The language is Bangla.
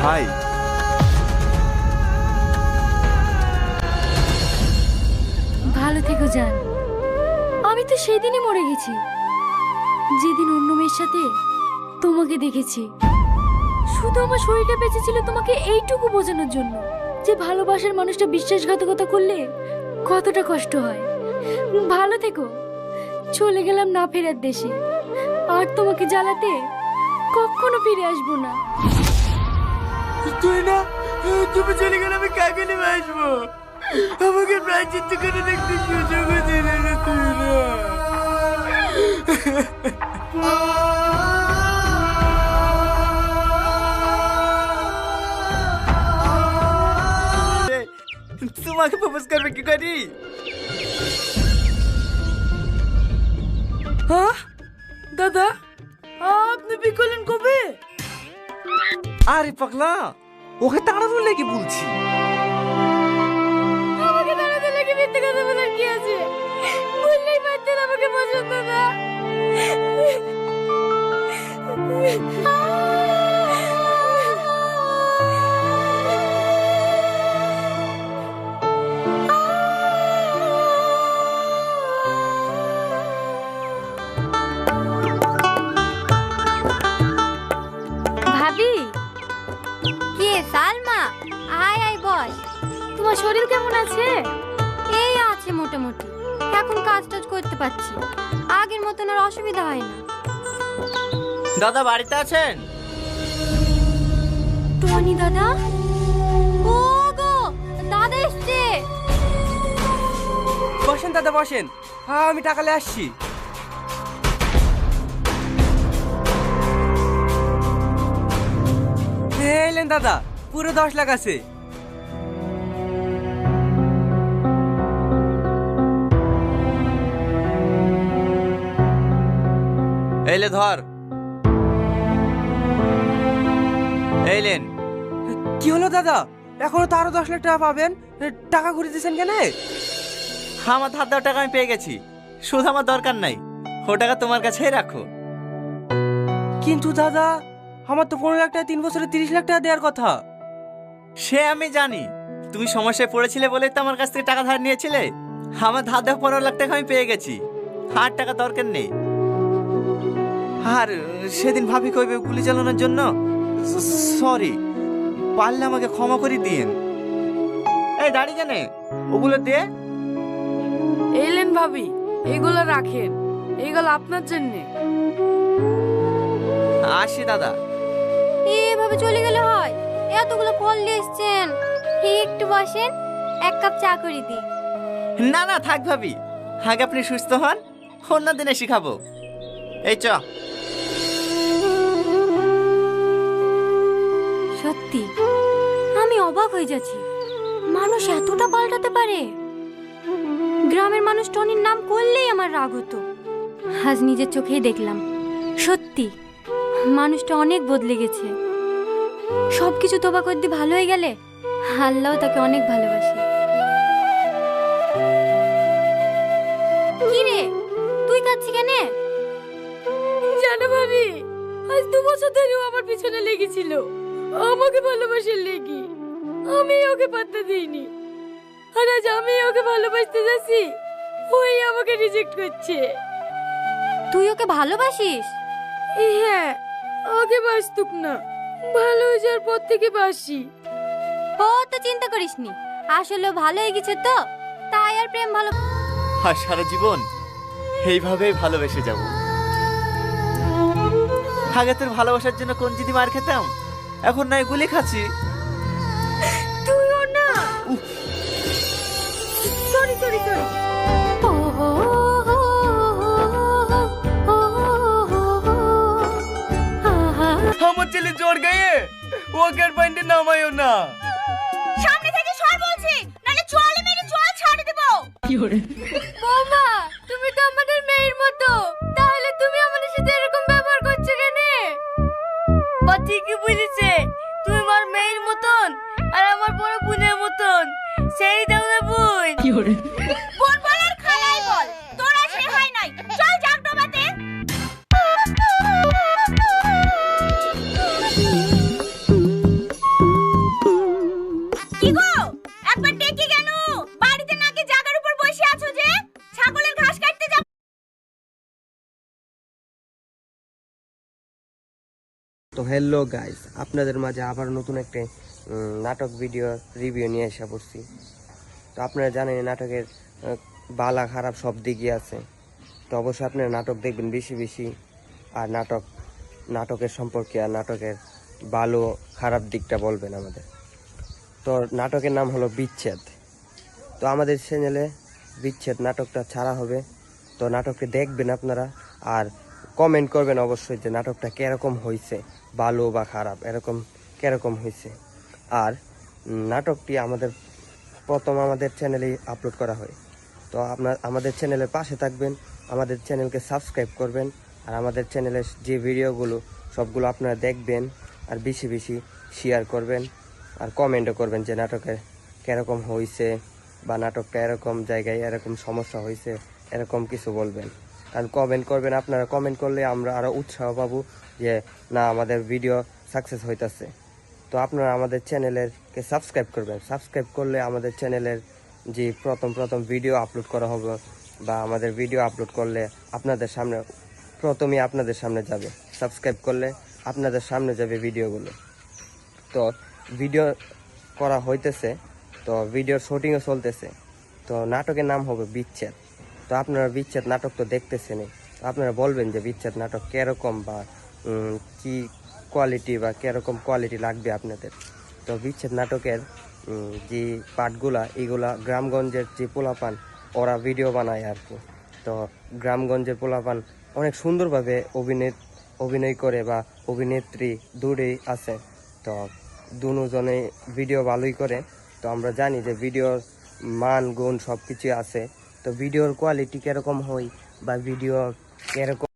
ভাই ভালো থেকো জান। আমি তো সেদিনই মরে গেছি যেদিন অন্য মেয়ের সাথে তোমাকে দেখেছি। শুধু আমার শরীরটা বেঁচে ছিল তোমাকে এইটুকু বোঝানোর জন্য যে ভালোবাসার মানুষটা বিশ্বাসঘাতকতা করলে কতটা কষ্ট হয়। ভালো থেকো। চলে গেলাম না ফেরার দেশে, আর তোমাকে জ্বালাতে কখনো ফিরে আসবো না। তুই না, তুমি চলে গেলে আমি কাকে নিয়ে আসবো? আমাকে প্রায়শ্চিত্ত করে দেখতে সুযোগ দিলে না তুই না। তোমাকে প্রপোজ করবে কি করি? হ্যাঁ দাদা, আপনি বিয়ে করলেন কবে? আরে পাগলা, ওকে তাড়ানোর লেগে বলছি। আমাকে তাড়াতে লাগে মিথ্যে কথা বলার কি আছে? বললেই পারতেন আমাকে পছন্দ না। ভাবি, কে সালমা? আয় আয় বস। তোমার শরীর কেমন আছে? এই আছে মোটামুটি, এখন কাজ টাজ করতে পারছি, আগের মতন আর অসুবিধা হয় না। দাদা বাড়িতে আছেন? টনি দাদা? ও গো, দাদা এসছে। বসেন দাদা বসেন, হ্যাঁ আমি টাকালে আসছি। এলেন দাদা, পুরো 10 লাখ আছে। এলে ধর। এলেন। কি হলো দাদা, এখনো তো আরো 10 লাখ টাকা পাবেন? টাকা ঘুরে দিয়েছেন কেন? আমার ধার দেওয়া টাকা আমি পেয়ে গেছি, শুধু আমার দরকার নাই, ও টাকা তোমার কাছেই রাখো। কিন্তু দাদা, আমার তো 15 লাখ টাকা 3 বছরে 30 লাখ টাকা দেওয়ার কথা। সে আমি জানি, তুমি সমস্যায় পড়েছিলে বলেই তো আমার কাছ থেকে টাকা ধার নিয়েছিলে। আমার ধার দেওয়া 15 লাখ টাকা আমি পেয়ে গেছি, আর টাকা দরকার নেই। আর সেদিন ভাবি কইবে গুলি চালানোর জন্য সরি, পারলে আমাকে ক্ষমা করে দিন। এই দাঁড়িয়ে কেন, ওগুলো দিয়ে। এলেন ভাবি, এগুলো রাখেন, এগুলো আপনার জন্যে। আসি দাদা। এভাবে চলে গেলে হয়? এতগুলো ফল দিয়ে এসছেন, একটু বসেন, 1 কাপ চা করে দিই। না না থাক ভাবি, আগে আপনি সুস্থ হন, অন্য দিনে শিখাবো। এই চ। সত্যি আমি অবাক হয়ে যাচ্ছি, মানুষ এতটা পাল্টাতে পারে। গ্রামের মানুষ টনির নাম করলেই আমার রাগ হতো, আজ নিজের চোখেই দেখলাম সত্যি মানুষটা অনেক বদলে গেছে। সবকিছু তোবা করতে ভালো হয়ে গেলে আল্লাহ তাকে অনেক ভালোবাসে। কি রে, তুই কাঁদছি কেন? জানো ভাবি, আজ 2 বছর ধরে ও আমার পিছনে লেগেছিল, আমাকে ভালোবাসার লেগে। আমি ওকে পাত্তা দিইনি, আর আজ আমি ওকে ভালোবাসতে যাচ্ছি, ওই আমাকে রিজেক্ট করছে। তুই ওকে ভালোবাসিস? হ্যাঁ, আগে বাসতুক না, ভালো হয়ে যাওয়ার পর থেকে বাসি। ও তো চিন্তা করিসনি, আসলে ও ভালো হয়ে গেছে তো, তাই আর প্রেম ভালো। আর সারা জীবন এইভাবেই ভালোবেসে যাব। আগে তোর ভালোবাসার জন্য কোন জিদি মার খেতাম, এখন নাই গুলি খাচ্ছি। তুইও না। Sorry sorry sorry. আমার ছেলে জোর গায়ে ওকে পয়েন্টে নামায়ও না। সামনে থেকে সর বলছি, নালে চলে মেরে জল ছাড়ে দেব। বৌমা, তুমি তো আমাদের মেয়ের মতো, তাহলে তুমি আমাদের সাথে এরকম ব্যবহার করছো কেন? বা ঠিকই বুঝেছে, তুমি আমার মেয়ের মতন আর আমার বড় বোনের মতন, সেই দাও না বোন। বোন বল আর খালাই বল, তোরা সে হয় নাই, চল জাগ ডোবাতে। তো হ্যালো গাইস, আপনাদের মাঝে আবার নতুন একটা নাটক ভিডিও রিভিউ নিয়ে এসে পড়ছি। তো আপনারা জানেন এই নাটকের বালা খারাপ সব দিকই আছে। তো অবশ্যই আপনারা নাটক দেখবেন বেশি বেশি, আর নাটকের সম্পর্কে আর নাটকের ভালো খারাপ দিকটা বলবেন আমাদের। তো নাটকের নাম হলো বিচ্ছেদ। তো আমাদের চ্যানেলে বিচ্ছেদ নাটকটা ছাড়া হবে, তো নাটকটি দেখবেন আপনারা, আর কমেন্ট করবেন অবশ্যই যে নাটকটা কীরকম হয়েছে, ভালো বা খারাপ এরকম কীরকম হয়েছে। আর নাটকটি প্রথম আমাদের চ্যানেলেই আপলোড করা হয়। তো আমাদের চ্যানেলের পাশে থাকবেন, আমাদের চ্যানেলকে সাবস্ক্রাইব করবেন, আর আমাদের চ্যানেলের যে ভিডিওগুলো সবগুলো আপনারা দেখবেন, আর বেশি বেশি শেয়ার করবেন, আর কমেন্টও করবেন যে নাটকের কীরকম হয়েছে বা নাটকটা এরকম জায়গায় এরকম সমস্যা হয়েছে এরকম কিছু বলবেন। কারণ কমেন্ট করবেন, আপনারা কমেন্ট করলে আমরা আরও উৎসাহ পাবো যে না আমাদের ভিডিও সাকসেস হইতেছে। তো আপনারা আমাদের চ্যানেলেরকে সাবস্ক্রাইব করবেন, সাবস্ক্রাইব করলে আমাদের চ্যানেলের যে প্রথম ভিডিও আপলোড করা হবে বা আমাদের ভিডিও আপলোড করলে প্রথমেই আপনাদের সামনে যাবে। সাবস্ক্রাইব করলে আপনাদের সামনে যাবে ভিডিওগুলো। তো ভিডিও করা হইতেছে, তো ভিডিওর শুটিংও চলতেছে। তো নাটকের নাম হবে বিচ্ছেদ। তো আপনারা বিচ্ছেদ নাটক তো দেখতেছেনই, আপনারা বলবেন যে বিচ্ছেদ নাটক কীরকম বা কি কোয়ালিটি বা কীরকম কোয়ালিটি লাগবে আপনাদের। তো বিচ্ছেদ নাটকের যে পার্টগুলা এইগুলা গ্রামগঞ্জের যে পোলাপান ওরা ভিডিও বানায় আর কি। তো গ্রামগঞ্জের পোলাপান অনেক সুন্দরভাবে অভিনয় করে বা অভিনেত্রী দূরেই আছে। তো দুজনে ভিডিও ভালোই করে। তো আমরা জানি যে ভিডিওর মান গুণ সব কিছুই আছে। তো ভিডিওর কোয়ালিটি কীরকম হয় বা ভিডিও কীরকম